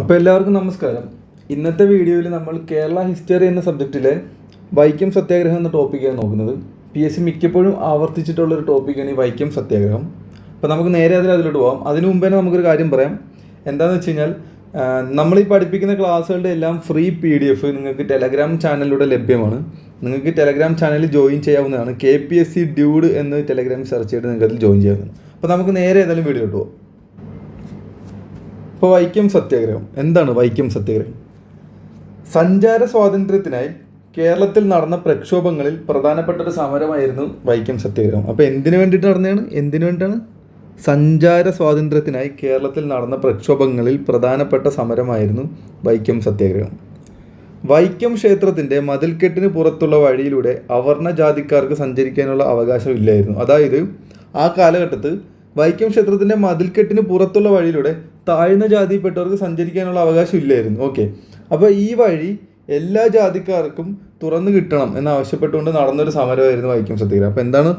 അപ്പോൾ എല്ലാവർക്കും നമസ്കാരം. ഇന്നത്തെ വീഡിയോയിൽ നമ്മൾ കേരള ഹിസ്റ്ററി എന്ന സബ്ജക്റ്റിലെ വൈക്കം സത്യാഗ്രഹം എന്ന ടോപ്പിക്കാണ് നോക്കുന്നത്. PSC മിക്കപ്പോഴും ആവർത്തിച്ചിട്ടുള്ളൊരു ടോപ്പിക്കാണ് ഈ വൈക്കം സത്യാഗ്രഹം. അപ്പോൾ നമുക്ക് നേരെ അതിലോട്ട് പോകാം. അതിനു മുമ്പേ നമുക്കൊരു കാര്യം പറയാം. എന്താണെന്ന് വെച്ച് കഴിഞ്ഞാൽ നമ്മളീ പഠിപ്പിക്കുന്ന ക്ലാസ്സുകളുടെ എല്ലാം ഫ്രീ PDF നിങ്ങൾക്ക് ടെലഗ്രാം ചാനലിലൂടെ ലഭ്യമാണ്. നിങ്ങൾക്ക് ടെലഗ്രാം ചാനലിൽ ജോയിൻ ചെയ്യാവുന്നതാണ്. KPSC ഡ്യൂഡ് എന്ന് ടെലഗ്രാം സെർച്ച് ചെയ്തിട്ട് നിങ്ങൾക്ക് അതിൽ ജോയിൻ ചെയ്യാവുന്നതാണ്. അപ്പോൾ നമുക്ക് നേരെ ഏതായാലും വീഡിയോട്ട് പോകാം. ഇപ്പോൾ വൈക്കം സത്യാഗ്രഹം എന്താണ്? വൈക്കം സത്യാഗ്രഹം സഞ്ചാര സ്വാതന്ത്ര്യത്തിനായി കേരളത്തിൽ നടന്ന പ്രക്ഷോഭങ്ങളിൽ പ്രധാനപ്പെട്ട ഒരു സമരമായിരുന്നു വൈക്കം സത്യാഗ്രഹം. അപ്പോൾ എന്തിനു വേണ്ടിയിട്ടാണ്? സഞ്ചാര സ്വാതന്ത്ര്യത്തിനായി കേരളത്തിൽ നടന്ന പ്രക്ഷോഭങ്ങളിൽ പ്രധാനപ്പെട്ട സമരമായിരുന്നു വൈക്കം സത്യാഗ്രഹം. വൈക്കം ക്ഷേത്രത്തിൻ്റെ മതിൽക്കെട്ടിന് പുറത്തുള്ള വഴിയിലൂടെ അവർണ ജാതിക്കാർക്ക് സഞ്ചരിക്കാനുള്ള അവകാശം ഇല്ലായിരുന്നു. അതായത് ആ കാലഘട്ടത്ത് വൈക്കം ക്ഷേത്രത്തിൻ്റെ മതിൽക്കെട്ടിന് പുറത്തുള്ള വഴിയിലൂടെ താഴ്ന്ന ജാതിയിൽപ്പെട്ടവർക്ക് സഞ്ചരിക്കാനുള്ള അവകാശം ഇല്ലായിരുന്നു. ഓക്കെ, അപ്പോൾ ഈ വഴി എല്ലാ ജാതിക്കാർക്കും തുറന്നു കിട്ടണം എന്നാവശ്യപ്പെട്ടുകൊണ്ട് നടന്നൊരു സമരമായിരുന്നു വൈക്കം സത്യാഗ്രഹം. അപ്പോൾ എന്താണ്?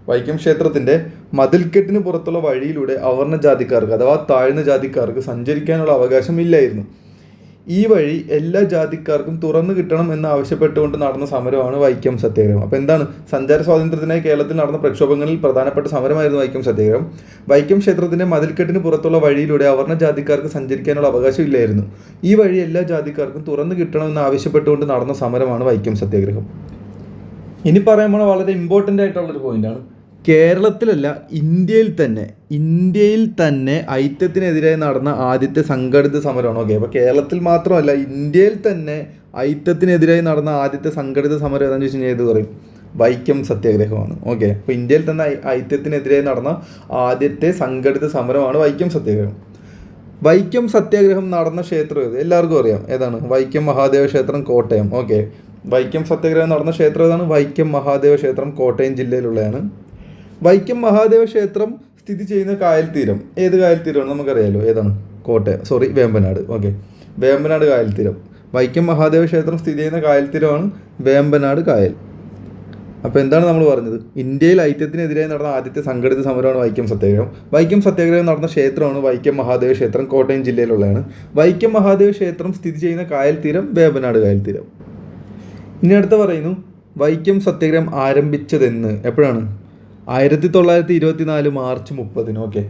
വൈക്കം ക്ഷേത്രത്തിൻ്റെ മതിൽക്കെട്ടിന് പുറത്തുള്ള വഴിയിലൂടെ അവർണ ജാതിക്കാർക്ക് അഥവാ താഴ്ന്ന ജാതിക്കാർക്ക് സഞ്ചരിക്കാനുള്ള അവകാശം ഇല്ലായിരുന്നു. ഈ വഴി എല്ലാ ജാതിക്കാർക്കും തുറന്നു കിട്ടണം എന്ന് ആവശ്യപ്പെട്ടുകൊണ്ട് നടന്ന സമരമാണ് വൈക്കം സത്യാഗ്രഹം. അപ്പോൾ എന്താണ്? സഞ്ചാര സ്വാതന്ത്ര്യത്തിനായി കേരളത്തിൽ നടന്ന പ്രക്ഷോഭങ്ങളിൽ പ്രധാനപ്പെട്ട സമരമായിരുന്നു വൈക്കം സത്യാഗ്രഹം. വൈക്കം ക്ഷേത്രത്തിൻ്റെ മതിൽക്കെട്ടിന് പുറത്തുള്ള വഴിയിലൂടെ അവർണ ജാതിക്കാർക്ക് സഞ്ചരിക്കാനുള്ള അവകാശം ഇല്ലായിരുന്നു. ഈ വഴി എല്ലാ ജാതിക്കാർക്കും തുറന്നു കിട്ടണമെന്ന് ആവശ്യപ്പെട്ടുകൊണ്ട് നടന്ന സമരമാണ് വൈക്കം സത്യാഗ്രഹം. ഇനി പറയുമ്പോൾ വളരെ ഇമ്പോർട്ടൻ്റ് ആയിട്ടുള്ളൊരു പോയിന്റാണ്. കേരളത്തിലല്ല, ഇന്ത്യയിൽ തന്നെ ഐക്യത്തിനെതിരായി നടന്ന ആദ്യത്തെ സംഘടിത സമരമാണ്. ഓക്കെ, അപ്പോൾ കേരളത്തിൽ മാത്രമല്ല, ഇന്ത്യയിൽ തന്നെ ഐക്യത്തിനെതിരായി നടന്ന ആദ്യത്തെ സംഘടിത സമരം ഏതാണെന്ന് ചോദിച്ചു കഴിഞ്ഞാൽ ഏത് പറയും? വൈക്കം സത്യാഗ്രഹമാണ്. ഓക്കെ, അപ്പോൾ ഇന്ത്യയിൽ തന്നെ ഐക്യത്തിനെതിരായി നടന്ന ആദ്യത്തെ സംഘടിത സമരമാണ് വൈക്കം സത്യാഗ്രഹം. വൈക്കം സത്യാഗ്രഹം നടന്ന ക്ഷേത്രം ഏത്? എല്ലാവർക്കും അറിയാം. ഏതാണ്? വൈക്കം മഹാദേവ ക്ഷേത്രം, കോട്ടയം. ഓക്കെ, വൈക്കം സത്യാഗ്രഹം നടന്ന ക്ഷേത്രം ഏതാണ്? വൈക്കം മഹാദേവ ക്ഷേത്രം, കോട്ടയം ജില്ലയിലുള്ളതാണ്. വൈക്കം മഹാദേവ ക്ഷേത്രം സ്ഥിതി ചെയ്യുന്ന കായൽ തീരം ഏത് കായൽ തീരമാണ്? നമുക്കറിയാമല്ലോ. ഏതാണ്? വേമ്പനാട്. ഓക്കെ, വേമ്പനാട് കായൽ തീരം. വൈക്കം മഹാദേവ ക്ഷേത്രം സ്ഥിതി ചെയ്യുന്ന കായൽ തീരമാണ് വേമ്പനാട് കായൽ. അപ്പോൾ എന്താണ് നമ്മൾ പറഞ്ഞത്? ഇന്ത്യയിൽ ഐക്യത്തിനെതിരായി നടന്ന ആദ്യത്തെ സംഘടിത സമരമാണ് വൈക്കം സത്യാഗ്രഹം. വൈക്കം സത്യാഗ്രഹം നടന്ന ക്ഷേത്രമാണ് വൈക്കം മഹാദേവ ക്ഷേത്രം, കോട്ടയം ജില്ലയിലുള്ളതാണ്. വൈക്കം മഹാദേവ ക്ഷേത്രം സ്ഥിതി ചെയ്യുന്ന കായൽ തീരം വേമ്പനാട് കായൽ തീരം. ഇനി അടുത്ത പറയുന്നു, വൈക്കം സത്യാഗ്രഹം ആരംഭിച്ചതെന്ന് എപ്പോഴാണ്? 1924 മാർച്ച് 30. ഓക്കെ,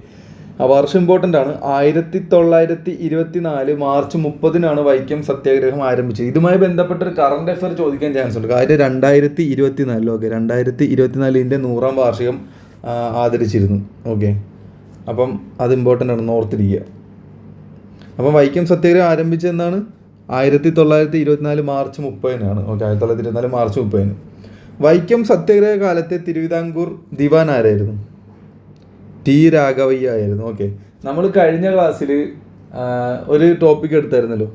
ആ വർഷം ഇമ്പോർട്ടൻ്റ് ആണ്. 1924 മാർച്ച് 30 വൈക്കം സത്യാഗ്രഹം ആരംഭിച്ചത്. ഇതുമായി ബന്ധപ്പെട്ട ഒരു കറണ്ട് അഫയർ ചോദിക്കാൻ ചാൻസ് ഉണ്ട്. കാര്യം 2024. ഓക്കെ, 2024 100ാം വാർഷികം ആദരിച്ചിരുന്നു. ഓക്കെ, അപ്പം അത് ഇമ്പോർട്ടൻ്റ് ആണ്, ഓർത്തിരിക്കുക. അപ്പം വൈക്കം സത്യാഗ്രഹം ആരംഭിച്ചതെന്നാണ്? 1924 മാർച്ച് 30. Okay, 1924 March 30. വൈക്കം സത്യാഗ്രഹ കാലത്തെ തിരുവിതാംകൂർ ദിവാൻ ആരായിരുന്നു? T. രാഘവയ്യ ആയിരുന്നു. ഓക്കെ, നമ്മൾ കഴിഞ്ഞ ക്ലാസ്സിൽ ഒരു ടോപ്പിക് എടുത്തായിരുന്നല്ലോ.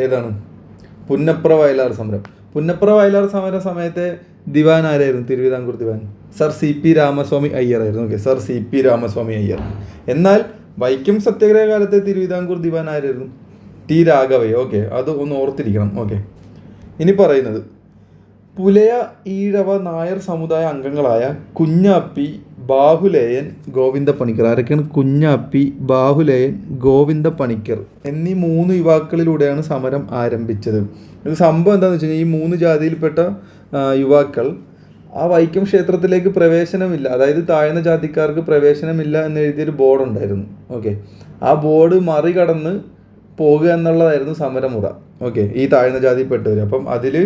ഏതാണ്? പുന്നപ്ര വയലാർ സമരം. പുന്നപ്ര വയലാർ സമയത്തെ ദിവാൻ ആരായിരുന്നു? തിരുവിതാംകൂർ ദിവാൻ സർ CP രാമസ്വാമി അയ്യർ ആയിരുന്നു. Okay, sir CP Ramaswami Iyer. എന്നാൽ വൈക്കം സത്യാഗ്രഹ കാലത്തെ തിരുവിതാംകൂർ ദിവാൻ ആരായിരുന്നു? T. രാഘവയ്യ. ഓക്കെ, അത് ഒന്ന് ഓർത്തിരിക്കണം. ഓക്കെ, ഇനി പറയുന്നത്, പുലയ ഈഴവ നായർ സമുദായ അംഗങ്ങളായ കുഞ്ഞാപ്പി, ബാഹുലേയൻ, ഗോവിന്ദ പണിക്കർ. ആരൊക്കെയാണ്? കുഞ്ഞാപ്പി, ബാഹുലേയൻ, ഗോവിന്ദ പണിക്കർ എന്നീ 3 യുവാക്കളിലൂടെയാണ് സമരം ആരംഭിച്ചത്. ഇത് സംഭവം എന്താണെന്ന് വെച്ച് കഴിഞ്ഞാൽ ഈ 3 ജാതിയിൽപ്പെട്ട യുവാക്കൾ ആ വൈക്കം ക്ഷേത്രത്തിലേക്ക് പ്രവേശനമില്ല, അതായത് താഴ്ന്ന ജാതിക്കാർക്ക് പ്രവേശനമില്ല എന്ന് എഴുതിയൊരു ബോർഡ് ഉണ്ടായിരുന്നു. ഓക്കെ, ആ ബോർഡ് മറികടന്ന് പോകുക എന്നുള്ളതായിരുന്നു സമരമുറ. ഓക്കെ, ഈ താഴ്ന്ന ജാതിയിൽപ്പെട്ടവർ. അപ്പം അതിൽ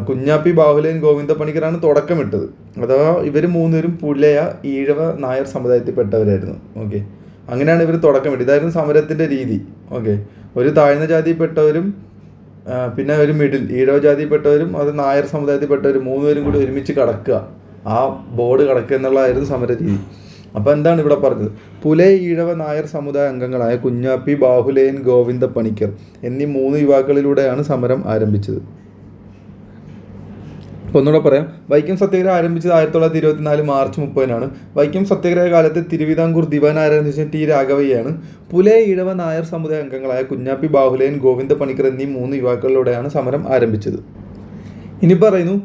കുഞ്ഞാപ്പി, ബാഹുലേയൻ, ഗോവിന്ദ പണിക്കറാണ് തുടക്കമിട്ടത്. അഥവാ ഇവർ 3 പേരും പുലയ ഈഴവ നായർ സമുദായത്തിൽപ്പെട്ടവരായിരുന്നു. ഓക്കെ, അങ്ങനെയാണ് ഇവർ തുടക്കമിട്ടത്. ഇതായിരുന്നു സമരത്തിൻ്റെ രീതി. ഓക്കെ, ഒരു താഴ്ന്ന ജാതിയിൽപ്പെട്ടവരും പിന്നെ ഒരു മിഡിൽ ഈഴവ ജാതിയിൽപ്പെട്ടവരും അത് നായർ സമുദായത്തിൽപ്പെട്ടവരും 3 പേരും കൂടി ഒരുമിച്ച് കടക്കുക, ആ ബോർഡ് കടക്കുക എന്നുള്ളതായിരുന്നു സമര രീതി. അപ്പോൾ എന്താണ് ഇവിടെ പറഞ്ഞത്? പുലയ ഈഴവ നായർ സമുദായ അംഗങ്ങളായ കുഞ്ഞാപ്പി, ബാഹുലേയൻ, ഗോവിന്ദ പണിക്കർ എന്നീ 3 യുവാക്കളിലൂടെയാണ് സമരം ആരംഭിച്ചത്. അപ്പോൾ ഒന്നുകൂടെ പറയാം. വൈക്കം സത്യാഗ്രഹം ആരംഭിച്ചത് 1924 മാർച്ച് 30. വൈക്കം സത്യാഗ്രഹ കാലത്ത് തിരുവിതാംകൂർ ദിവാൻ ആരാണെന്ന് വെച്ചാൽ T. രാഘവയ്യാണ്. പുലയ ഈഴവ നായർ സമുദായ അംഗങ്ങളായ കുഞ്ഞാപ്പി, ബാഹുലേയൻ, ഗോവിന്ദ പണിക്കർ എന്നീ 3 യുവാക്കളിലൂടെയാണ് സമരം ആരംഭിച്ചത്. ഇനി പറയുന്നു,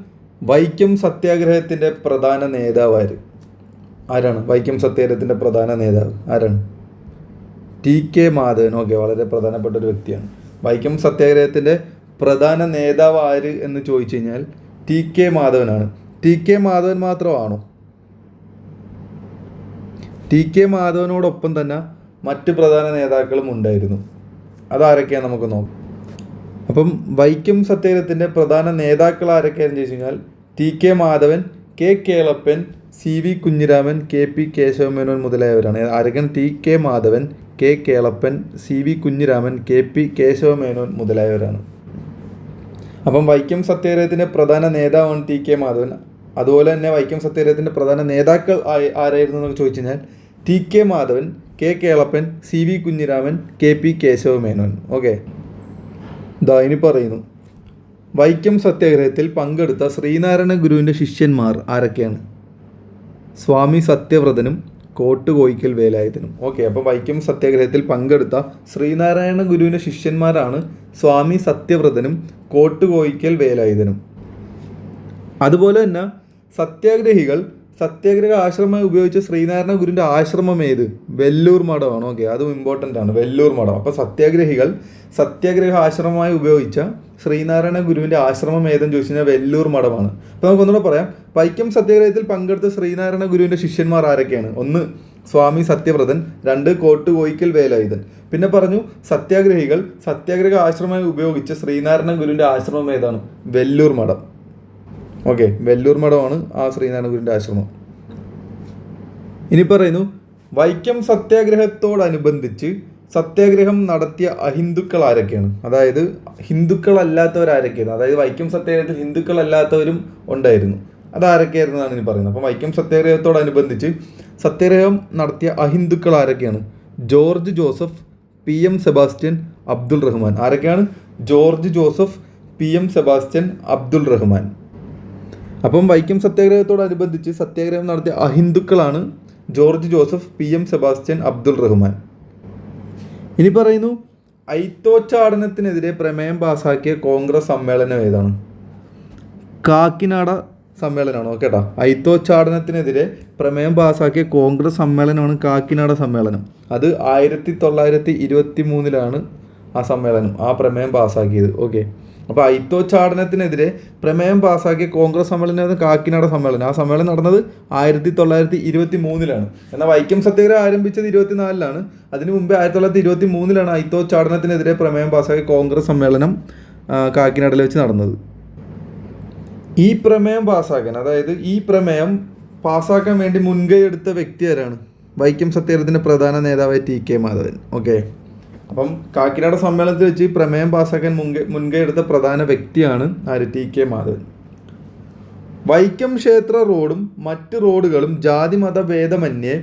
വൈക്കം സത്യാഗ്രഹത്തിൻ്റെ പ്രധാന നേതാവ് ആരാണ്? വൈക്കം സത്യാഗ്രഹത്തിൻ്റെ പ്രധാന നേതാവ് ആരാണ്? TK മാധവൻ. ഓക്കെ, വളരെ പ്രധാനപ്പെട്ട ഒരു വ്യക്തിയാണ്. വൈക്കം സത്യാഗ്രഹത്തിൻ്റെ പ്രധാന നേതാവ് ആര് എന്ന് ചോദിച്ചു കഴിഞ്ഞാൽ TK മാധവനാണ്. TK മാധവൻ മാത്രമാണോ? TK മാധവനോടൊപ്പം തന്നെ മറ്റ് പ്രധാന നേതാക്കളും ഉണ്ടായിരുന്നു. അതാരൊക്കെയാണ് നമുക്ക് നോക്കാം. അപ്പം വൈക്കം സത്യാഗ്രഹത്തിൻ്റെ പ്രധാന നേതാക്കൾ ആരൊക്കെയാണെന്ന് ചോദിച്ചു കഴിഞ്ഞാൽ TK Madhavan, K Kelappan, CV Kunhiraman, KP Kesava Menon മുതലായവരാണ്. ആരൊക്കെയാണ്? TK Madhavan, K Kelappan, CV Kunhiraman, KP Kesava Menon മുതലായവരാണ്. അപ്പം വൈക്കം സത്യാഗ്രഹത്തിൻ്റെ പ്രധാന നേതാവാണ് TK മാധവൻ. അതുപോലെ തന്നെ വൈക്കം സത്യാഗ്രഹത്തിൻ്റെ പ്രധാന നേതാക്കൾ ആരായിരുന്നു എന്നൊക്കെ ചോദിച്ചു കഴിഞ്ഞാൽ TK Madhavan, K Kelappan, CV Kunhiraman, KP Kesavamenon. Okay, ഇനി പറയുന്നു വൈക്കം സത്യാഗ്രഹത്തിൽ പങ്കെടുത്ത ശ്രീനാരായണ ഗുരുവിൻ്റെ ശിഷ്യന്മാർ ആരൊക്കെയാണ്? സ്വാമി സത്യവ്രതനും കോട്ട് കോയിക്കൽ വേലായുധനും. ഓക്കെ, അപ്പോൾ വൈക്കം സത്യാഗ്രഹത്തിൽ പങ്കെടുത്ത ശ്രീനാരായണ ഗുരുവിൻ്റെ ശിഷ്യന്മാരാണ് സ്വാമി സത്യവ്രതനും കോട്ട് കോയിക്കൽ വേലായുധനും. അതുപോലെ തന്നെ സത്യാഗ്രഹികൾ സത്യാഗ്രഹ ആശ്രമമായി ഉപയോഗിച്ച ശ്രീനാരായണ ഗുരുവിൻ്റെ ആശ്രമം ഏത്? വെല്ലൂർ മഠമാണ്. ഓക്കെ, അതും ഇമ്പോർട്ടൻ്റ് ആണ്, വെല്ലൂർ മഠം. അപ്പോൾ സത്യാഗ്രഹികൾ സത്യാഗ്രഹ ആശ്രമമായി ഉപയോഗിച്ച ശ്രീനാരായണ ഗുരുവിൻ്റെ ആശ്രമം ഏതെന്ന് ചോദിച്ചു കഴിഞ്ഞാൽ വെല്ലൂർ മഠമാണ്. അപ്പോൾ നമുക്കൊന്നുകൂടെ പറയാം. വൈക്കം സത്യാഗ്രഹത്തിൽ പങ്കെടുത്ത ശ്രീനാരായണ ഗുരുവിൻ്റെ ശിഷ്യന്മാർ ആരൊക്കെയാണ്? 1 സ്വാമി സത്യവ്രതൻ, 2 കോട്ട് കോയിക്കൽ വേലായുധൻ. പിന്നെ പറഞ്ഞു സത്യാഗ്രഹികൾ സത്യാഗ്രഹ ആശ്രമമായി ഉപയോഗിച്ച ശ്രീനാരായണ ഗുരുവിൻ്റെ ആശ്രമം ഏതാണ്? വെല്ലൂർ മഠം. ഓക്കെ, വെല്ലൂർ മഠമാണ് ആ ശ്രീനാരായണ ഗുരുവിൻ്റെ ആശ്രമം. ഇനി പറയുന്നു വൈക്കം സത്യാഗ്രഹത്തോടനുബന്ധിച്ച് സത്യാഗ്രഹം നടത്തിയ അഹിന്ദുക്കൾ ആരൊക്കെയാണ്? അതായത് ഹിന്ദുക്കളല്ലാത്തവരാരൊക്കെയാണ്? അതായത് വൈക്കം സത്യാഗ്രഹത്തിൽ ഹിന്ദുക്കളല്ലാത്തവരും ഉണ്ടായിരുന്നു. അതാരൊക്കെയായിരുന്നു എന്നാണ് ഇനി പറയുന്നത്. അപ്പം വൈക്കം സത്യാഗ്രഹത്തോടനുബന്ധിച്ച് സത്യാഗ്രഹം നടത്തിയ അഹിന്ദുക്കൾ ആരൊക്കെയാണ്? ജോർജ് ജോസഫ്, PM സെബാസ്റ്റ്യൻ, അബ്ദുൾ റഹ്മാൻ. ആരൊക്കെയാണ്? ജോർജ് ജോസഫ്, PM സെബാസ്റ്റ്യൻ, അബ്ദുൾ റഹ്മാൻ. അപ്പം വൈക്കം സത്യാഗ്രഹത്തോടനുബന്ധിച്ച് സത്യാഗ്രഹം നടത്തിയ അഹിന്ദുക്കളാണ് ജോർജ് ജോസഫ്, PM സെബാസ്റ്റ്യൻ, അബ്ദുൾ റഹ്മാൻ. ഇനി പറയുന്നു അയിത്തോച്ചാടനത്തിനെതിരെ പ്രമേയം പാസാക്കിയ കോൺഗ്രസ് സമ്മേളനം ഏതാണ്? കാക്കിനാട സമ്മേളനമാണ്. ഓക്കേട്ടാ, അയിത്തോച്ചാടനത്തിനെതിരെ പ്രമേയം പാസാക്കിയ കോൺഗ്രസ് സമ്മേളനമാണ് കാക്കിനാട സമ്മേളനം. അത് 1923 ആ സമ്മേളനം ആ പ്രമേയം പാസാക്കിയത്. ഓക്കെ, അപ്പോൾ അയിത്തോച്ചാടനത്തിനെതിരെ പ്രമേയം പാസാക്കിയ കോൺഗ്രസ് സമ്മേളനം കാക്കിനാട സമ്മേളനം. ആ സമ്മേളനം നടന്നത് 1923. എന്നാൽ വൈക്കം സത്യാഗ്രഹം ആരംഭിച്ചത് 24. അതിനു മുമ്പേ 1923 അയിത്തോച്ചാടനത്തിനെതിരെ പ്രമേയം പാസാക്കിയ കോൺഗ്രസ് സമ്മേളനം കാക്കിനാടയിൽ വെച്ച് നടന്നത്. ഈ പ്രമേയം പാസ്സാക്കാൻ, അതായത് ഈ പ്രമേയം പാസ്സാക്കാൻ വേണ്ടി മുൻകൈ എടുത്ത വ്യക്തി ആരാണ്? വൈക്കം സത്യാഗ്രഹത്തിൻ്റെ പ്രധാന നേതാവായ TK മാധവൻ. ഓക്കെ, അപ്പം കാക്കിനാട സമ്മേളനത്തിൽ വെച്ച് പ്രമേയം പാസ്സാക്കാൻ മുൻകൈ എടുത്ത പ്രധാന വ്യക്തിയാണ് ആര്? TK മാധവൻ. വൈക്കം ക്ഷേത്ര റോഡും മറ്റ് റോഡുകളും ജാതി മത ഭേദമന്യേ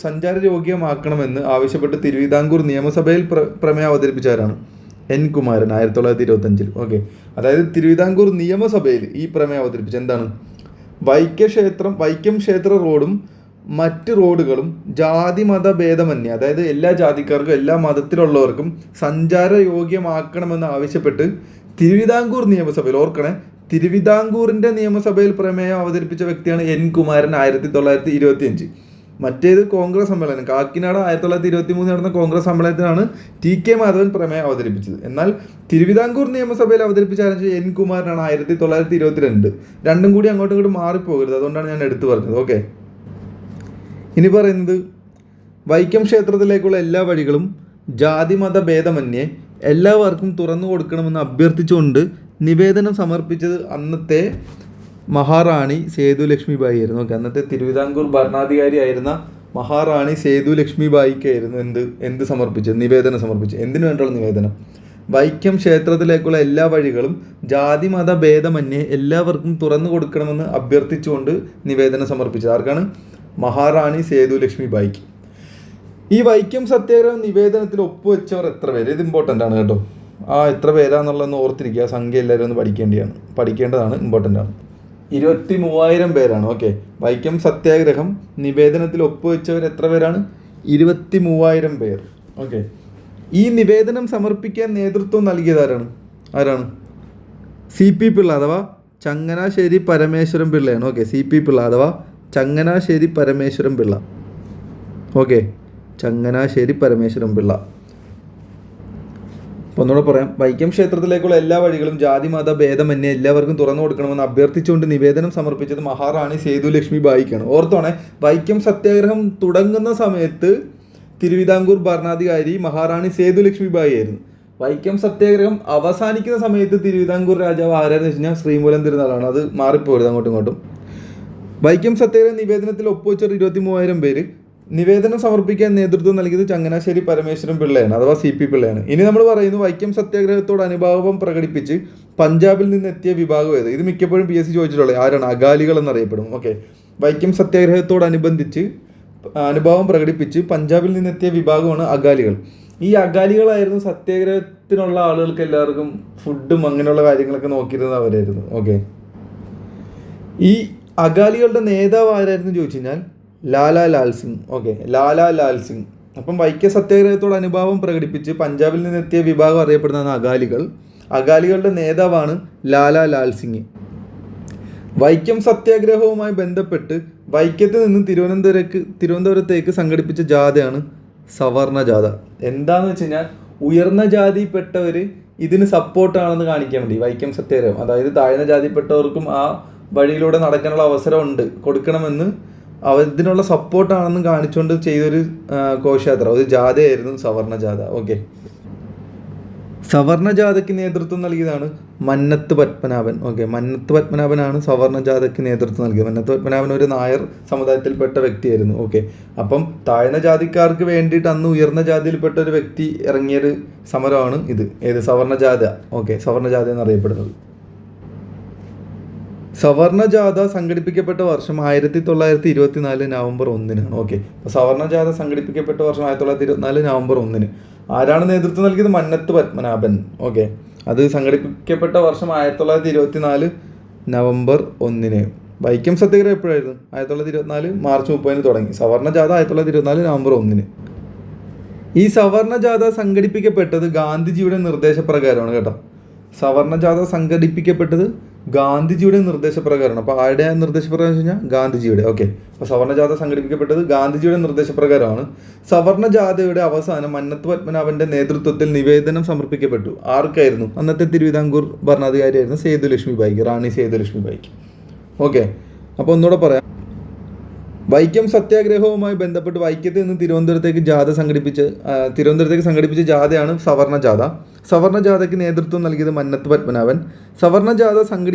സഞ്ചാരയോഗ്യമാക്കണമെന്ന് ആവശ്യപ്പെട്ട് തിരുവിതാംകൂർ നിയമസഭയിൽ പ്രമേയം അവതരിപ്പിച്ചവരാണ് N കുമാരൻ 1925. ഓക്കെ, അതായത് തിരുവിതാംകൂർ നിയമസഭയിൽ ഈ പ്രമേയം അവതരിപ്പിച്ച എന്താണ്? വൈക്കം ക്ഷേത്ര റോഡും മറ്റ് റോഡുകളും ജാതി മത ഭേദമന്യേ, അതായത് എല്ലാ ജാതിക്കാർക്കും എല്ലാ മതത്തിലുള്ളവർക്കും സഞ്ചാരയോഗ്യമാക്കണമെന്ന് ആവശ്യപ്പെട്ട് തിരുവിതാംകൂർ നിയമസഭയിൽ, ഓർക്കണേ, തിരുവിതാംകൂറിൻ്റെ നിയമസഭയിൽ പ്രമേയം അവതരിപ്പിച്ച വ്യക്തിയാണ് N കുമാരൻ 1925. മറ്റേത് കോൺഗ്രസ് സമ്മേളനം കാക്കിനാട് 1923 നടന്ന കോൺഗ്രസ് സമ്മേളനത്തിനാണ് TK മാധവൻ പ്രമേയം അവതരിപ്പിച്ചത്. എന്നാൽ തിരുവിതാംകൂർ നിയമസഭയിൽ അവതരിപ്പിച്ച N കുമാരനാണ് 1922. രണ്ടും കൂടി അങ്ങോട്ടും ഇങ്ങോട്ടും മാറിപ്പോകരുത്, അതുകൊണ്ടാണ് ഞാൻ എടുത്തു പറഞ്ഞത്. ഓക്കെ, ഇനി പറയുന്നത് വൈക്കം ക്ഷേത്രത്തിലേക്കുള്ള എല്ലാ വഴികളും ജാതി മത ഭേദമന്യേ എല്ലാവർക്കും തുറന്നു കൊടുക്കണമെന്ന് അഭ്യർത്ഥിച്ചുകൊണ്ട് നിവേദനം സമർപ്പിച്ചത് അന്നത്തെ മഹാറാണി സേതുലക്ഷ്മിബായി ആയിരുന്നു. ഓക്കെ, അന്നത്തെ തിരുവിതാംകൂർ ഭരണാധികാരി ആയിരുന്ന മഹാറാണി സേതുലക്ഷ്മിബായിക്കായിരുന്നു എന്ത് സമർപ്പിച്ചത്? നിവേദനം സമർപ്പിച്ചത്. എന്തിനു വേണ്ടിയുള്ള നിവേദനം? വൈക്കം ക്ഷേത്രത്തിലേക്കുള്ള എല്ലാ വഴികളും ജാതി മത ഭേദമന്യേ എല്ലാവർക്കും തുറന്നു കൊടുക്കണമെന്ന് അഭ്യർത്ഥിച്ചുകൊണ്ട് നിവേദനം സമർപ്പിച്ചത് ആർക്കാണ്? മഹാറാണി സേതുലക്ഷ്മിബായിക്ക്. ഈ വൈക്കം സത്യാഗ്രഹ നിവേദനത്തിൽ ഒപ്പുവെച്ചവർ എത്ര പേര്? ഇത് ഇമ്പോർട്ടൻ്റ് ആണ് കേട്ടോ. എത്ര പേരാന്നുള്ളതെന്ന് ഓർത്തിരിക്കുക. സംഖ്യ എല്ലാവരും ഒന്ന് പഠിക്കേണ്ടതാണ്, ഇമ്പോർട്ടൻ്റ് ആണ്. 23,000 പേരാണ്. ഓക്കെ, വൈക്കം സത്യാഗ്രഹം നിവേദനത്തിൽ ഒപ്പുവെച്ചവർ എത്ര പേരാണ്? 23,000 പേർ. ഓക്കെ, ഈ നിവേദനം സമർപ്പിക്കാൻ നേതൃത്വം നൽകിയത് ആരാണ്? CP പിള്ള അഥവാ ചങ്ങനാശ്ശേരി പരമേശ്വരൻ പിള്ളയാണ്. ഓക്കെ, CP പിള്ള അഥവാ ചങ്ങനാശ്ശേരി പരമേശ്വരൻ പിള്ള. ഓക്കെ, ചങ്ങനാശ്ശേരി പരമേശ്വരൻ പിള്ള. അപ്പോൾ ഒന്നുകൂടെ പറയാം. വൈക്കം ക്ഷേത്രത്തിലേക്കുള്ള എല്ലാ വഴികളും ജാതി മത ഭേദമന്യേ എല്ലാവർക്കും തുറന്നു കൊടുക്കണമെന്ന് അഭ്യർത്ഥിച്ചുകൊണ്ട് നിവേദനം സമർപ്പിച്ചത് മഹാറാണി സേതുലക്ഷ്മി ബായിക്കാണ്. ഓർത്തോണേ, വൈക്കം സത്യാഗ്രഹം തുടങ്ങുന്ന സമയത്ത് തിരുവിതാംകൂർ ഭരണാധികാരി മഹാറാണി സേതുലക്ഷ്മി ബായി ആയിരുന്നു. വൈക്കം സത്യാഗ്രഹം അവസാനിക്കുന്ന സമയത്ത് തിരുവിതാംകൂർ രാജാവ് ആരാന്ന് വെച്ച് കഴിഞ്ഞാൽ ശ്രീമൂലം തിരുനാളാണ്. അത് മാറിപ്പോരുത് അങ്ങോട്ടും ഇങ്ങോട്ടും. വൈക്കം സത്യാഗ്രഹ നിവേദനത്തിൽ ഒപ്പുവെച്ച 23,000 പേര് നിവേദനം സമർപ്പിക്കാൻ നേതൃത്വം നൽകിയത് ചങ്ങനാശ്ശേരി പരമേശ്വരൻ പിള്ളയാണ്, അഥവാ CP പിള്ളയാണ്. ഇനി നമ്മൾ പറയുന്നു വൈക്കം സത്യാഗ്രഹത്തോട് അനുഭാവം പ്രകടിപ്പിച്ച് പഞ്ചാബിൽ നിന്നെത്തിയ വിഭാഗം ഏത്? ഇത് മിക്കപ്പോഴും PSC ചോദിച്ചിട്ടുള്ളത് ആരാണ്? അകാലികൾ എന്നറിയപ്പെടും. ഓക്കെ, വൈക്കം സത്യാഗ്രഹത്തോടനുബന്ധിച്ച് അനുഭാവം പ്രകടിപ്പിച്ച് പഞ്ചാബിൽ നിന്നെത്തിയ വിഭാഗമാണ് അകാലികൾ. ഈ അകാലികളായിരുന്നു സത്യാഗ്രഹത്തിനുള്ള ആളുകൾക്ക് എല്ലാവർക്കും ഫുഡും അങ്ങനെയുള്ള കാര്യങ്ങളൊക്കെ നോക്കിയിരുന്നത് അവരായിരുന്നു. ഓക്കെ, ഈ അകാലികളുടെ നേതാവ് ആരായിരുന്നു ചോദിച്ചു കഴിഞ്ഞാൽ ലാലാ ലാൽ സിംഗ്. ഓക്കെ, ലാലാ ലാൽ സിംഗ്. അപ്പം വൈക്കം സത്യാഗ്രഹത്തോട് അനുഭാവം പ്രകടിപ്പിച്ച് പഞ്ചാബിൽ നിന്നെത്തിയ വിഭാഗം അറിയപ്പെടുന്ന അകാലികൾ. അകാലികളുടെ നേതാവാണ് ലാലാ ലാൽ സിംഗ്. വൈക്കം സത്യാഗ്രഹവുമായി ബന്ധപ്പെട്ട് വൈക്കത്ത് നിന്ന് തിരുവനന്തപുരത്തേക്ക് സംഘടിപ്പിച്ച ജാഥയാണ് സവർണ ജാഥ. എന്താണെന്ന് വെച്ച് കഴിഞ്ഞാൽ ഉയർന്ന ജാതിയിൽപ്പെട്ടവർ ഇതിന് സപ്പോർട്ടാണെന്ന് കാണിക്കാൻ വേണ്ടി വൈക്കം സത്യാഗ്രഹം, അതായത് താഴ്ന്ന ജാതിയിൽപ്പെട്ടവർക്കും ആ വഴിയിലൂടെ നടക്കാനുള്ള അവസരമുണ്ട്, കൊടുക്കണമെന്ന് ഇതിനുള്ള സപ്പോർട്ടാണെന്ന് കാണിച്ചുകൊണ്ട് ചെയ്തൊരു ഘോഷയാത്ര, ഒരു ജാഥയായിരുന്നു സവർണ ജാഥ. ഓക്കെ, സവർണ ജാഥയ്ക്ക് നേതൃത്വം നൽകിയതാണ് മന്നത്ത് പത്മനാഭൻ. ഓക്കെ, മന്നത്ത് പത്മനാഭനാണ് സവർണ ജാഥയ്ക്ക് നേതൃത്വം നൽകിയത്. മന്നത്ത് പത്മനാഭൻ ഒരു നായർ സമുദായത്തിൽപ്പെട്ട വ്യക്തിയായിരുന്നു. ഓക്കെ, അപ്പം താഴ്ന്ന ജാതിക്കാർക്ക് വേണ്ടിയിട്ട് അന്ന് ഉയർന്ന ജാതിയിൽപ്പെട്ട ഒരു വ്യക്തി ഇറങ്ങിയൊരു സമരമാണ് ഇത്. ഏത്? സവർണ ജാഥ. ഓക്കെ, സവർണ ജാഥ എന്നറിയപ്പെടുന്നത്. സവർണ ജാഥ സംഘടിപ്പിക്കപ്പെട്ട വർഷം 1924 നവംബർ 1-നാണ്. ഓക്കെ, അപ്പോൾ സവർണ ജാഥ സംഘടിപ്പിക്കപ്പെട്ട വർഷം 1924 നവംബർ 1-ന്. ആരാണ് നേതൃത്വം നൽകിയത്? മന്നത്ത് പത്മനാഭൻ. ഓക്കെ, അത് സംഘടിപ്പിക്കപ്പെട്ട വർഷം 1924 നവംബർ 1-ന്. വൈക്കം സത്യാഗ്രഹം എപ്പോഴായിരുന്നു? 1924 മാർച്ച് 30-ന് തുടങ്ങി. സവർണ ജാഥ 1924 നവംബർ 1-ന്. ഈ സവർണ ജാഥ സംഘടിപ്പിക്കപ്പെട്ടത് ഗാന്ധിജിയുടെ നിർദ്ദേശപ്രകാരമാണ് കേട്ടോ. സവർണ ജാഥ സംഘടിപ്പിക്കപ്പെട്ടത് ഗാന്ധിജിയുടെ നിർദ്ദേശപ്രകാരമാണ്. അപ്പോൾ ആരുടെ നിർദ്ദേശപ്രകാരം വെച്ച് കഴിഞ്ഞാൽ ഗാന്ധിജിയുടെ. ഓക്കെ, അപ്പോൾ സവർണ ജാഥ സംഘടിപ്പിക്കപ്പെട്ടത് ഗാന്ധിജിയുടെ നിർദ്ദേശപ്രകാരമാണ്. സവർണ ജാഥയുടെ അവസാനം മന്നത്ത് പത്മനാഭന്റെ നേതൃത്വത്തിൽ നിവേദനം സമർപ്പിക്കപ്പെട്ടു. ആർക്കായിരുന്നു? അന്നത്തെ തിരുവിതാംകൂർ ഭരണാധികാരിയായിരുന്നു സേതുലക്ഷ്മി ബായിക്ക്, റാണി സേതുലക്ഷ്മി ബായിക്ക്. ഓക്കെ, അപ്പോൾ ഒന്നുകൂടെ പറയാം. വൈക്കം സത്യാഗ്രഹവുമായി ബന്ധപ്പെട്ട് വൈക്കത്ത് നിന്ന് തിരുവനന്തപുരത്തേക്ക് സംഘടിപ്പിച്ച ജാഥയാണ് സവർണ ജാഥ. സവർണ ജാഥയ്ക്ക് നേതൃത്വം നൽകിയത് മന്നത്ത് പത്മനാഭൻ. സവർണ ജാഥ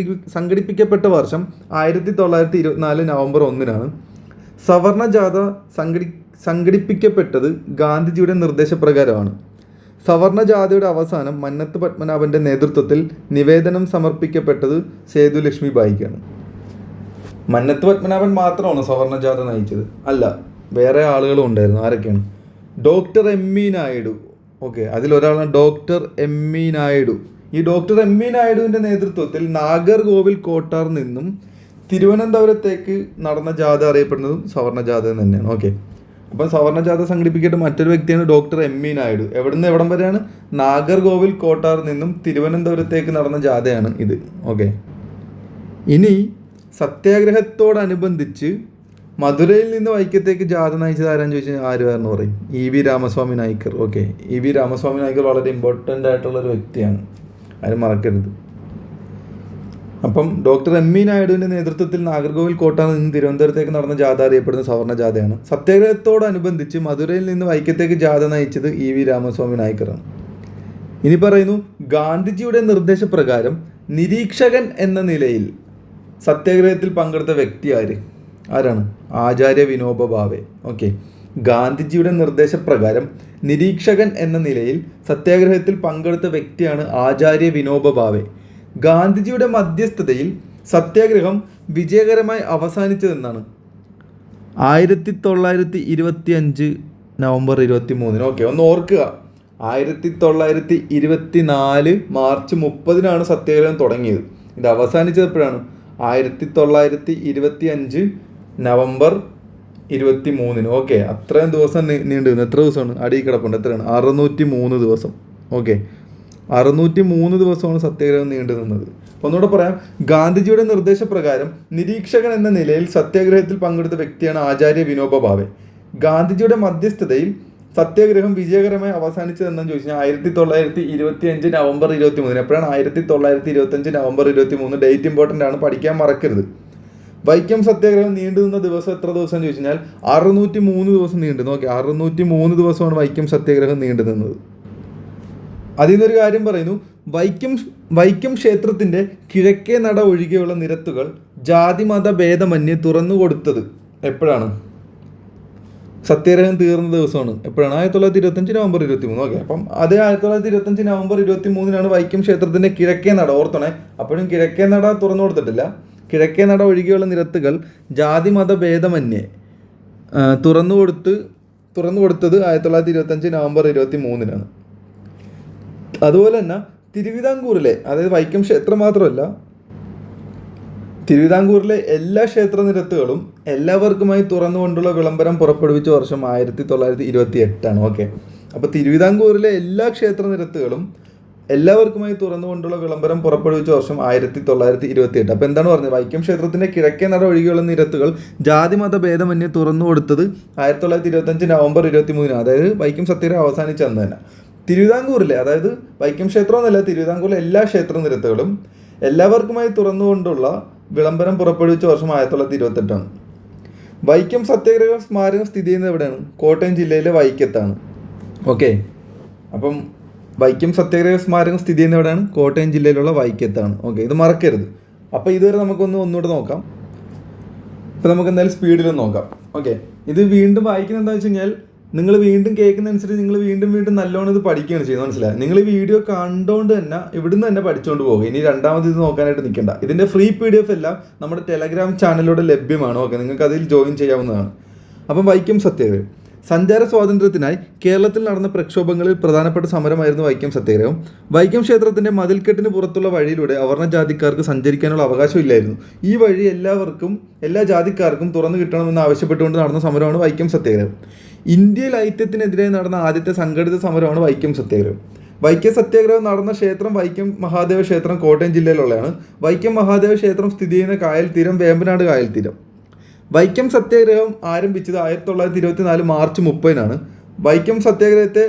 സംഘടിപ്പിക്കപ്പെട്ട വർഷം 1924 നവംബർ 1-നാണ്. സവർണ ജാഥ സംഘടിപ്പിക്കപ്പെട്ടത് ഗാന്ധിജിയുടെ നിർദ്ദേശപ്രകാരമാണ്. സവർണ ജാഥയുടെ അവസാനം മന്നത്ത് പത്മനാഭന്റെ നേതൃത്വത്തിൽ നിവേദനം സമർപ്പിക്കപ്പെട്ടത് സേതുലക്ഷ്മി ബായിക്കാണ്. മന്നത്ത് പത്മനാഭൻ മാത്രമാണ് സവർണ ജാഥ നയിച്ചത്? അല്ല, വേറെ ആളുകളും ഉണ്ടായിരുന്നു. ആരൊക്കെയാണ്? Doctor M.E. നായിഡു. ഓക്കെ, അതിലൊരാളാണ് ഡോക്ടർ M.E. നായിഡു. ഈ ഡോക്ടർ M.E. നായിഡുവിൻ്റെ നേതൃത്വത്തിൽ നാഗർകോവിൽ കോട്ടാർ നിന്നും തിരുവനന്തപുരത്തേക്ക് നടന്ന ജാഥ അറിയപ്പെടുന്നതും സവർണ ജാഥ തന്നെയാണ്. ഓക്കെ, അപ്പം സവർണ ജാഥ സംഘടിപ്പിക്കേണ്ട മറ്റൊരു വ്യക്തിയാണ് ഡോക്ടർ M.E. നായിഡു. എവിടുന്ന് എവിടം വരെയാണ്? നാഗർകോവിൽ കോട്ടാർ നിന്നും തിരുവനന്തപുരത്തേക്ക് നടന്ന ജാഥയാണ് ഇത്. ഓക്കെ, ഇനി സത്യാഗ്രഹത്തോടനുബന്ധിച്ച് മധുരയിൽ നിന്ന് വൈക്കത്തേക്ക് ജാഥ നയിച്ചത് ആരാന്ന് ചോദിച്ചാൽ ആരുവാരെന്ന് പറയും? E.V. Ramaswami Naicker. Okay, E.V. Ramaswami Naicker വളരെ ഇമ്പോർട്ടൻ്റ് ആയിട്ടുള്ളൊരു വ്യക്തിയാണ്, ആരും മറക്കരുത്. അപ്പം ഡോക്ടർ M.E. നായിഡുവിൻ്റെ നേതൃത്വത്തിൽ നാഗർകോവിൽ കോട്ടാർ നിന്ന് തിരുവനന്തപുരത്തേക്ക് നടന്ന ജാഥ അറിയപ്പെടുന്ന സവർണ ജാഥയാണ്. സത്യാഗ്രഹത്തോടനുബന്ധിച്ച് മധുരയിൽ നിന്ന് വൈക്കത്തേക്ക് ജാഥ നയിച്ചത് E.V. രാമസ്വാമി നായ്ക്കറാണ്. ഇനി പറയുന്നു, ഗാന്ധിജിയുടെ നിർദ്ദേശപ്രകാരം നിരീക്ഷകൻ എന്ന നിലയിൽ സത്യാഗ്രഹത്തിൽ പങ്കെടുത്ത വ്യക്തി ആരാണ്? ആചാര്യ വിനോബ ഭാവെ. ഓക്കെ, ഗാന്ധിജിയുടെ നിർദ്ദേശപ്രകാരം നിരീക്ഷകൻ എന്ന നിലയിൽ സത്യാഗ്രഹത്തിൽ പങ്കെടുത്ത വ്യക്തിയാണ് ആചാര്യ വിനോബ ഭാവെ. ഗാന്ധിജിയുടെ മധ്യസ്ഥതയിൽ സത്യാഗ്രഹം വിജയകരമായി അവസാനിച്ചതെന്നാണ് 1925 നവംബർ 23-ന്. ഓക്കെ, ഒന്ന് ഓർക്കുക, 1924 മാർച്ച് 30-നാണ് സത്യാഗ്രഹം തുടങ്ങിയത്. ഇത് അവസാനിച്ചത് എപ്പോഴാണ്? 1925 നവംബർ 23-ന്. ഓക്കെ, അത്രയും ദിവസം നീണ്ടു നിന്ന്. എത്ര ദിവസമാണ്? അടിയിൽ കിടപ്പുണ്ട്. എത്രയാണ്? 603 ദിവസം. ഓക്കെ, 603 ദിവസമാണ് സത്യാഗ്രഹം നീണ്ടു നിന്നത്. അപ്പോൾ ഒന്നുകൂടെ പറയാം, ഗാന്ധിജിയുടെ നിർദ്ദേശപ്രകാരം നിരീക്ഷകൻ എന്ന നിലയിൽ സത്യാഗ്രഹത്തിൽ പങ്കെടുത്ത വ്യക്തിയാണ് ആചാര്യ വിനോബ ഭാവെ. ഗാന്ധിജിയുടെ മധ്യസ്ഥതയിൽ സത്യാഗ്രഹം വിജയകരമായി അവസാനിച്ചതെന്നു ചോദിച്ചാൽ 1925 നവംബർ 23. എപ്പോഴാണ് 1925 നവംബർ 23? ഡേറ്റ് ഇമ്പോർട്ടൻ്റ് ആണ്, പഠിക്കാൻ മറക്കരുത്. വൈക്കം സത്യാഗ്രഹം നീണ്ടു നിന്ന ദിവസം എത്ര ദിവസം എന്ന് ചോദിച്ചു കഴിഞ്ഞാൽ 603 ദിവസം നീണ്ടു. നോക്കി, 603 ദിവസമാണ് വൈക്കം സത്യാഗ്രഹം നീണ്ടു നിന്നത്. അതിൽ നിന്നൊരു കാര്യം പറയുന്നു, വൈക്കം ക്ഷേത്രത്തിൻ്റെ കിഴക്കേ നട ഒഴികെയുള്ള നിരത്തുകൾ ജാതിമത ഭേദമന്യേ തുറന്നു കൊടുത്തത് എപ്പോഴാണ്? സത്യാഗ്രഹം തീർന്ന ദിവസമാണ്. എപ്പോഴാണ്? 1925 നവംബർ 23. ഓക്കെ, അപ്പം അതേ 1925 നവംബർ 23 വൈക്കം ക്ഷേത്രത്തിൻ്റെ കിഴക്കേ നട, ഓർത്തണേ, അപ്പോഴും കിഴക്കേ നട തുറന്നു കൊടുത്തിട്ടില്ല. കിഴക്കേ നട ഒഴികെയുള്ള നിരത്തുകൾ ജാതിമത ഭേദമന്യേ തുറന്നു കൊടുത്തത് 1925 നവംബർ 23. അതുപോലെ തന്നെ തിരുവിതാംകൂറിലെ, അതായത് വൈക്കം ക്ഷേത്രം മാത്രമല്ല, തിരുവിതാംകൂറിലെ എല്ലാ ക്ഷേത്ര നിരത്തുകളും എല്ലാവർക്കുമായി തുറന്നുകൊണ്ടുള്ള വിളംബരം പുറപ്പെടുവിച്ച വർഷം 1928. ഓക്കെ, അപ്പോൾ തിരുവിതാംകൂറിലെ എല്ലാ ക്ഷേത്ര നിരത്തുകളും എല്ലാവർക്കുമായി തുറന്നുകൊണ്ടുള്ള വിളംബരം പുറപ്പെടുവിച്ച വർഷം 1928. അപ്പോൾ എന്താണ് പറഞ്ഞത്? വൈക്കം ക്ഷേത്രത്തിൻ്റെ കിഴക്കേ നട ഒഴികെയുള്ള നിരത്തുകൾ ജാതിമത ഭേദമന്യേ തുറന്നു കൊടുത്തത് 1925 നവംബർ 23, അതായത് വൈക്കം സത്യാഗ്രഹം അവസാനിച്ച അന്ന് തന്നെ. തിരുവിതാംകൂറിലെ, അതായത് വൈക്കം ക്ഷേത്രം എന്നല്ല, തിരുവിതാംകൂറിലെ എല്ലാ ക്ഷേത്ര നിരത്തുകളും എല്ലാവർക്കുമായി തുറന്നുകൊണ്ടുള്ള വിളംബരം പുറപ്പെടുവിച്ച വർഷം 1928. വൈക്കം സത്യാഗ്രഹ സ്മാരകം സ്ഥിതി ചെയ്യുന്നത് എവിടെയാണ്? കോട്ടയം ജില്ലയിലെ വൈക്കത്താണ്. ഓക്കെ, അപ്പം വൈക്കം സത്യാഗ്രഹ സ്മാരകം സ്ഥിതി ചെയ്യുന്നത് എവിടെയാണ്? കോട്ടയം ജില്ലയിലുള്ള വൈക്കത്താണ്. ഓക്കെ, ഇത് മറക്കരുത്. അപ്പോൾ ഇതുവരെ ഒന്നുകൂടെ നോക്കാം. ഇപ്പോൾ നമുക്ക് എന്തായാലും സ്പീഡിലൊന്ന് നോക്കാം. ഓക്കെ, ഇത് വീണ്ടും വായിക്കുന്നത് എന്താണെന്ന് വെച്ച് കഴിഞ്ഞാൽ, നിങ്ങൾ വീണ്ടും കേൾക്കുന്നതനുസരിച്ച് നിങ്ങൾ വീണ്ടും നല്ലോണം ഇത് പഠിക്കുകയാണ് ചെയ്യുന്നത്, മനസ്സിലായി? നിങ്ങൾ ഈ വീഡിയോ കണ്ടുകൊണ്ട് തന്നെ ഇവിടുന്ന് തന്നെ പഠിച്ചുകൊണ്ട് പോകും. ഇനി രണ്ടാമത് ഇത് നോക്കാനായിട്ട് നിൽക്കേണ്ട. ഇതിൻ്റെ ഫ്രീ PDF എല്ലാം നമ്മുടെ ടെലഗ്രാം ചാനലിലൂടെ ലഭ്യമാണ്. ഓക്കെ, നിങ്ങൾക്ക് അതിൽ ജോയിൻ ചെയ്യാവുന്നതാണ്. അപ്പം വൈക്കം സത്യാഗ്രഹം സഞ്ചാര സ്വാതന്ത്ര്യത്തിനായി കേരളത്തിൽ നടന്ന പ്രക്ഷോഭങ്ങളിൽ പ്രധാനപ്പെട്ട സമരമായിരുന്നു വൈക്കം സത്യാഗ്രഹം. വൈക്കം ക്ഷേത്രത്തിൻ്റെ മതിൽക്കെട്ടിന് പുറത്തുള്ള വഴിയിലൂടെ അവർണ്ണ ജാതിക്കാർക്ക് സഞ്ചരിക്കാനുള്ള അവകാശമില്ലായിരുന്നു. ഈ വഴി എല്ലാ ജാതിക്കാർക്കും തുറന്നു കിട്ടണമെന്ന് ആവശ്യപ്പെട്ടുകൊണ്ട് നടന്ന സമരമാണ് വൈക്കം സത്യാഗ്രഹം. ഇന്ത്യയിൽ ഐക്യത്തിനെതിരെ നടന്ന ആദ്യത്തെ സംഘടിത സമരമാണ് വൈക്കം സത്യാഗ്രഹം. വൈക്കം സത്യാഗ്രഹം നടന്ന ക്ഷേത്രം വൈക്കം മഹാദേവ ക്ഷേത്രം കോട്ടയം ജില്ലയിലുള്ളതാണ്. വൈക്കം മഹാദേവ ക്ഷേത്രം സ്ഥിതി ചെയ്യുന്ന കായൽ തീരം വേമ്പനാട് കായൽ തീരം. വൈക്കം സത്യാഗ്രഹം ആരംഭിച്ചത് 1924 മാർച്ച് 30. വൈക്കം സത്യാഗ്രഹത്തെ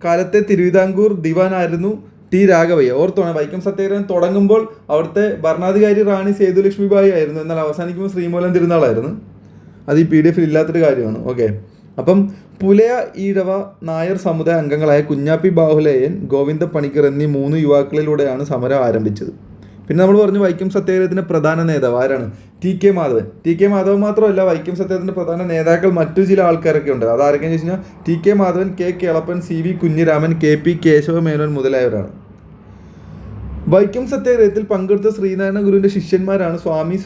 കാലത്തെ തിരുവിതാംകൂർ ദിവാനായിരുന്നു ടി രാഘവയ്യ. ഓർത്തോണം, വൈക്കം സത്യാഗ്രഹം തുടങ്ങുമ്പോൾ അവിടുത്തെ ഭരണാധികാരി റാണി സേതുലക്ഷ്മിബായി ആയിരുന്നു, എന്നാൽ അവസാനിക്കുമ്പോൾ ശ്രീമൂലം തിരുനാളായിരുന്നു. അത് ഈ PDF ഇല്ലാത്തൊരു കാര്യമാണ്. ഓക്കെ, അപ്പം പുലയ ഈഴവ നായർ സമുദായ അംഗങ്ങളായ കുഞ്ഞാപ്പി ബാഹുലേയൻ, ഗോവിന്ദ പണിക്കർ എന്നീ 3 യുവാക്കളിലൂടെയാണ് സമരം ആരംഭിച്ചത്. പിന്നെ നമ്മൾ പറഞ്ഞു വൈക്കം സത്യാഗ്രഹത്തിൻ്റെ പ്രധാന നേതാവ് ആരാണ്? TK മാധവൻ. TK മാധവൻ മാത്രമല്ല, വൈക്കം സത്യാഗ്രഹത്തിൻ്റെ പ്രധാന നേതാക്കൾ മറ്റു ചില ആൾക്കാരൊക്കെ ഉണ്ട്. അതാരൊക്കെയെന്ന് വെച്ച് കഴിഞ്ഞാൽ TK Madhavan, K Kelappan, CV Kunhiraman, KP Keshava Menon മുതലായവരാണ്. Vaikom സത്യാഗ്രഹത്തിൽ പങ്കെടുത്ത ശ്രീനാരായണ ഗുരുവിൻ്റെ ശിഷ്യന്മാരാണ് സ്വാമി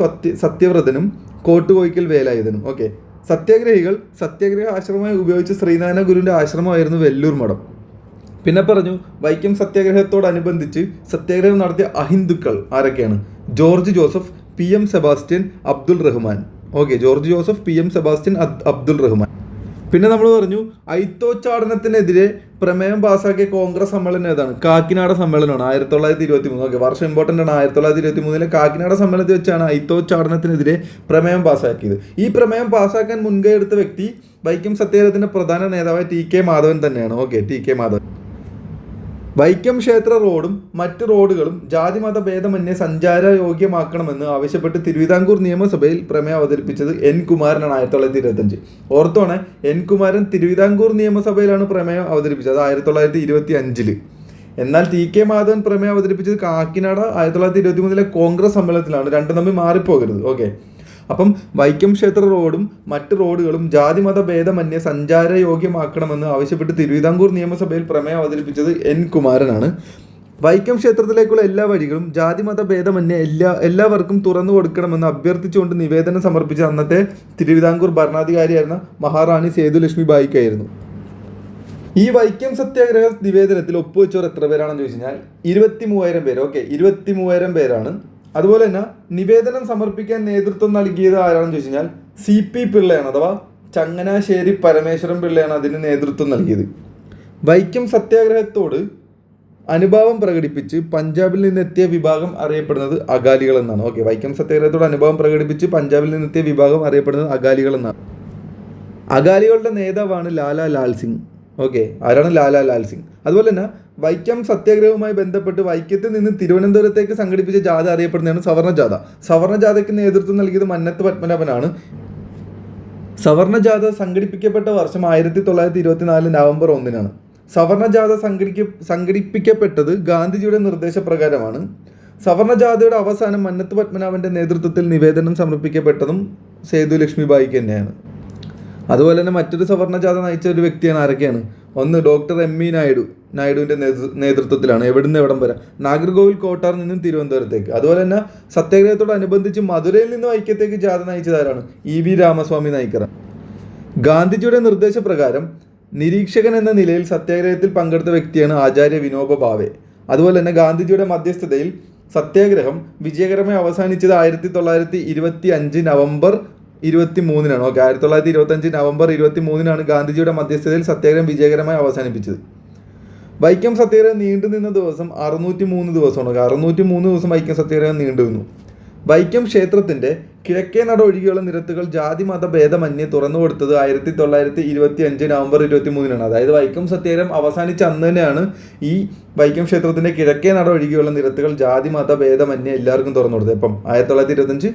സത്യവ്രതനും കോട്ടുകോയിക്കൽ വേലായുധനും. ഓക്കെ, സത്യാഗ്രഹികൾ സത്യാഗ്രഹ ആശ്രമമായി ഉപയോഗിച്ച ശ്രീനാരായണ ഗുരുവിൻ്റെ ആശ്രമമായിരുന്നു വെല്ലൂർ മഠം. പിന്നെ പറഞ്ഞു, വൈക്കം സത്യാഗ്രഹത്തോടനുബന്ധിച്ച് സത്യാഗ്രഹം നടത്തിയ അഹിന്ദുക്കൾ ആരൊക്കെയാണ്? George Joseph, PM Sebastian, Abdul Rahman. Okay, George Joseph, PM Sebastian, Abdul Rahman. പിന്നെ നമ്മൾ പറഞ്ഞു, അയിത്തോച്ചാടനത്തിനെതിരെ പ്രമേയം പാസ്സാക്കിയ കോൺഗ്രസ് സമ്മേളനം ഏതാണ്? കാക്കിനാട സമ്മേളനമാണ്, 1923. ഓക്കെ, വർഷം ഇമ്പോർട്ടൻ്റ് ആണ്. 1923 കാക്കിനാട സമ്മേളനത്തിൽ വെച്ചാണ് അയിത്തോച്ചാടനത്തിനെതിരെ പ്രമേയം പാസ്സാക്കിയത്. ഈ പ്രമേയം പാസ്സാക്കാൻ മുൻകൈ എടുത്ത വ്യക്തി വൈക്കം സത്യാഗ്രഹത്തിൻ്റെ പ്രധാന നേതാവായ TK മാധവൻ തന്നെയാണ്. Okay, TK Madhavan. വൈക്കം ക്ഷേത്ര റോഡും മറ്റ് റോഡുകളും ജാതിമത ഭേദമന്യേ സഞ്ചാരയോഗ്യമാക്കണമെന്ന് ആവശ്യപ്പെട്ട് തിരുവിതാംകൂർ നിയമസഭയിൽ പ്രമേയം അവതരിപ്പിച്ചത് N കുമാരനാണ് 1925. ഓർത്തോണെ, N കുമാരൻ തിരുവിതാംകൂർ നിയമസഭയിലാണ് പ്രമേയം അവതരിപ്പിച്ചത്, 1925. എന്നാൽ TK മാധവൻ പ്രമേയം അവതരിപ്പിച്ചത് കാക്കിനാട 1923 കോൺഗ്രസ് സമ്മേളനത്തിലാണ്. രണ്ടും തമ്മിൽ മാറിപ്പോകരുത്. ഓക്കെ, അപ്പം വൈക്കം ക്ഷേത്ര റോഡും മറ്റ് റോഡുകളും ജാതിമത ഭേദമന്യേ സഞ്ചാരയോഗ്യമാക്കണമെന്ന് ആവശ്യപ്പെട്ട് തിരുവിതാംകൂർ നിയമസഭയിൽ പ്രമേയം അവതരിപ്പിച്ചത് N കുമാരനാണ്. വൈക്കം ക്ഷേത്രത്തിലേക്കുള്ള എല്ലാ വഴികളും ജാതിമത ഭേദമന്യേ എല്ലാവർക്കും തുറന്നു കൊടുക്കണമെന്ന് അഭ്യർത്ഥിച്ചുകൊണ്ട് നിവേദനം സമർപ്പിച്ച അന്നത്തെ തിരുവിതാംകൂർ ഭരണാധികാരിയായിരുന്ന മഹാറാണി സേതുലക്ഷ്മിബായിക്കായിരുന്നു. ഈ വൈക്കം സത്യാഗ്രഹ നിവേദനത്തിൽ ഒപ്പുവെച്ചവർ എത്ര പേരാണെന്ന് ചോദിച്ചു കഴിഞ്ഞാൽ 23,000 പേര്. ഓക്കെ, 23,000 പേരാണ്. അതുപോലെ തന്നെ നിവേദനം സമർപ്പിക്കാൻ നേതൃത്വം നൽകിയത് ആരാണെന്ന് ചോദിച്ചു കഴിഞ്ഞാൽ CP പിള്ളയാണ്, അഥവാ ചങ്ങനാശ്ശേരി പരമേശ്വരൻ പിള്ളയാണ് അതിന് നേതൃത്വം നൽകിയത്. വൈക്കം സത്യാഗ്രഹത്തോട് അനുഭാവം പ്രകടിപ്പിച്ച് പഞ്ചാബിൽ നിന്നെത്തിയ വിഭാഗം അറിയപ്പെടുന്നത് അകാലികൾ എന്നാണ്. ഓക്കെ, വൈക്കം സത്യാഗ്രഹത്തോട് അനുഭാവം പ്രകടിപ്പിച്ച് പഞ്ചാബിൽ നിന്നെത്തിയ വിഭാഗം അറിയപ്പെടുന്നത് അകാലികൾ എന്നാണ്. അകാലികളുടെ നേതാവാണ് ലാലാ ലാൽ സിംഗ്. ഓക്കെ, ആരാണ്? ലാലാ ലാൽ സിംഗ്. അതുപോലെ തന്നെ വൈക്കം സത്യാഗ്രഹവുമായി ബന്ധപ്പെട്ട് വൈക്കത്തിൽ നിന്ന് തിരുവനന്തപുരത്തേക്ക് സംഘടിപ്പിച്ച ജാഥ അറിയപ്പെടുന്നതാണ് സവർണ്ണ ജാഥ. സവർണ്ണ ജാഥയ്ക്ക് നേതൃത്വം നൽകിയത് മന്നത്ത് പത്മനാഭനാണ്. സവർണ്ണ ജാഥ സംഘടിപ്പിക്കപ്പെട്ട വർഷം 1924 നവംബർ 1 സവർണ്ണ ജാഥ സംഘടിപ്പിക്കപ്പെട്ടത് ഗാന്ധിജിയുടെ നിർദ്ദേശപ്രകാരമാണ്. സവർണ്ണ ജാഥയുടെ അവസാനം മന്നത്ത് പത്മനാഭന്റെ നേതൃത്വത്തിൽ നിവേദനം സമർപ്പിക്കപ്പെട്ടതും സേതു ലക്ഷ്മിബായിക്ക് തന്നെയാണ്. അതുപോലെ തന്നെ മറ്റൊരു സവർണ്ണ ജാഥ നയിച്ച ഒരു വ്യക്തിയാണ്. ആരൊക്കെയാണ്? ഒന്ന് ഡോക്ടർ എം ഇ നായിഡുവിൻ്റെ നേതൃത്വത്തിലാണ്. എവിടുന്ന് എവിടം വരെ? നാഗർകോവിൽ കോട്ടാറിൽ നിന്നും തിരുവനന്തപുരത്തേക്ക്. അതുപോലെ തന്നെ സത്യാഗ്രഹത്തോടനുബന്ധിച്ച് മധുരയിൽ നിന്ന് വൈക്കത്തേക്ക് ജാഥ നയിച്ചതാരാണ്? E V Ramaswamy Naicker. ഗാന്ധിജിയുടെ നിർദ്ദേശപ്രകാരം നിരീക്ഷകൻ എന്ന നിലയിൽ സത്യാഗ്രഹത്തിൽ പങ്കെടുത്ത വ്യക്തിയാണ് ആചാര്യ വിനോബ ഭാവെ. അതുപോലെ തന്നെ ഗാന്ധിജിയുടെ മധ്യസ്ഥതയിൽ സത്യാഗ്രഹം വിജയകരമായി അവസാനിച്ചത് 1925 നവംബർ 23 ഓക്കെ, 1925 നവംബർ 23 ഗാന്ധിജിയുടെ മധ്യസ്ഥതയിൽ സത്യാഗ്രഹം വിജയകരമായി അവസാനിപ്പിച്ചത്. വൈക്കം സത്യാഗ്രഹം നീണ്ടുനിന്ന ദിവസം 603 ദിവസമാണ്. 603 ദിവസം വൈക്കം സത്യാഗ്രഹം നീണ്ടുനിന്നു. വൈക്കം ക്ഷേത്രത്തിൻ്റെ കിഴക്കേ നട ഒഴികെയുള്ള നിരത്തുകൾ ജാതി മത ഭേദമന്യേ തുറന്നു കൊടുത്തത് 1925 നവംബർ 23 അതായത് വൈക്കം സത്യാഗ്രഹം അവസാനിച്ച അന്ന് തന്നെയാണ് ഈ വൈക്കം ക്ഷേത്രത്തിൻ്റെ കിഴക്കേ നട ഒഴികെയുള്ള നിരത്തുകൾ ജാതി മത ഭേദമന്യേ എല്ലാവർക്കും തുറന്നു കൊടുത്തത്. എപ്പം? 1925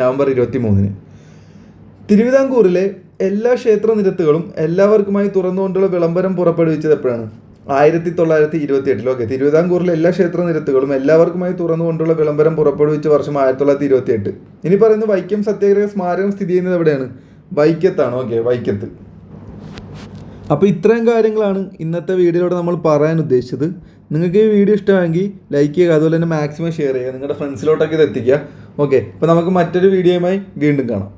നവംബർ 23. തിരുവിതാംകൂറിലെ എല്ലാ ക്ഷേത്ര നിരത്തുകളും എല്ലാവർക്കുമായി തുറന്നുകൊണ്ടുള്ള വിളംബരം പുറപ്പെടുവിച്ചത് എപ്പോഴാണ്? 1928. ഓക്കെ, തിരുവിതാംകൂറിലെ എല്ലാ ക്ഷേത്ര നിരത്തുകളും എല്ലാവർക്കുമായി തുറന്നുകൊണ്ടുള്ള വിളംബരം പുറപ്പെടുവിച്ച വർഷം 1928. ഇനി പറയുന്നത് വൈക്കം സത്യാഗ്രഹ സ്മാരകം സ്ഥിതി ചെയ്യുന്നത് എവിടെയാണ്? വൈക്കത്താണ്. ഓക്കെ, വൈക്കത്ത്. അപ്പോൾ ഇത്രയും കാര്യങ്ങളാണ് ഇന്നത്തെ വീഡിയോയിലൂടെ നമ്മൾ പറയാൻ ഉദ്ദേശിച്ചത്. നിങ്ങൾക്ക് ഈ വീഡിയോ ഇഷ്ടമായെങ്കിൽ ലൈക്ക് ചെയ്യുക, അതുപോലെ തന്നെ മാക്സിമം ഷെയർ ചെയ്യുക, നിങ്ങളുടെ ഫ്രണ്ട്സിലോട്ടൊക്കെ ഇത് എത്തിക്കുക. ഓക്കെ, അപ്പോൾ നമുക്ക് മറ്റൊരു വീഡിയോയുമായി വീണ്ടും കാണാം.